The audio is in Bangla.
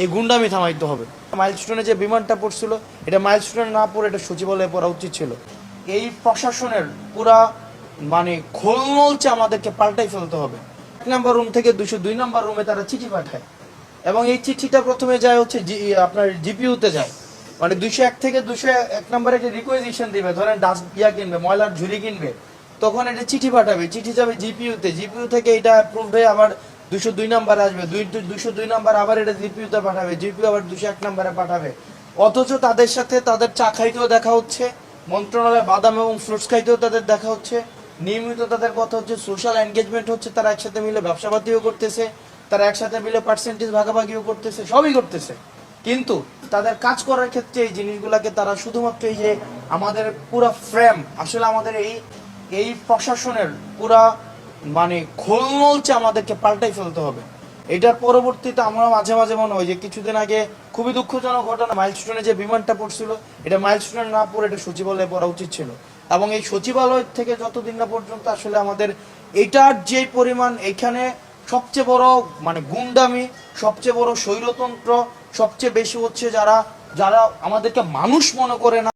এই গুন্ডামি থামাইতে হবে। মাইলস্টোনে যে বিমানটা পড়ছিল, এটা মাইলস্টোনে না পড়ে এটা সচিবালয়ে পড়া উচিত ছিল। এই প্রশাসনের পুরা খোলনলচে আমাদেরকে পাল্টাই ফেলতে হবে। 1 নম্বর রুম থেকে 202 নম্বর রুমে তারা চিঠি পাঠায় এবং এই চিঠিটা প্রথমে যায় হচ্ছে আপনার জিপিইউতে যায়। 201 থেকে 201 নম্বরে একটা রিকোয়েজিশন দিবে, ধরেন কিনবে, ময়লার ঝুড়ি কিনবে, তখন এটা চিঠি পাঠাবে, চিঠি যাবে জিপিইউতে, জিপিইউ থেকে এটা অ্যাপ্রুভ হয়ে আবার 202 নাম্বার আসবে, 202 নাম্বার আবার এটা জিপিইউতে পাঠাবে, জিপিইউ আবার 201 নাম্বারে পাঠাবে। অথচ তাদের সাথে তাদের চা খাইতেও দেখা হচ্ছে, মন্ত্রণালয়ে বাদাম এবং ফ্রুটস খাইতেও তাদের দেখা হচ্ছে, নিয়মিত তাদের কথা হচ্ছে, সোশ্যাল এনগেজমেন্ট হচ্ছে, তারা একসাথে মিলে ব্যবসাপাতিও করতেছে, তারা একসাথে মিলে পার্সেন্টেজ ভাগাভাগিও করতেছে, সবই করতেছে। কিন্তু তাদের কাজ করার ক্ষেত্রে এই জিনিসগুলোকে তারা শুধুমাত্র এই যে আমাদের পুরো ফ্রেম, আসলে আমাদের এই প্রশাসনের পুরা খোলনলচে আমাদেরকে পাল্টাই ফেলতে হবে। এটার পরবর্তীতে আমরা মাঝে মাঝে মনে হয় যে কিছুদিন আগে খুবই দুঃখজনক ঘটনা, মাইলস্টোনে যে বিমানটা পড়ছিল, এটা মাইলস্টোনে না পড়ে এটা সচিবালয়ে পড়া উচিত ছিল। এবং এই সচিবালয় থেকে যতদিন না পর্যন্ত আসলে আমাদের এটার যে পরিমাণ, এখানে সবচেয়ে বড় গুন্ডামি, সবচেয়ে বড় স্বৈরতন্ত্র সবচেয়ে বেশি হচ্ছে যারা যারা আমাদেরকে মানুষ মনে করে না।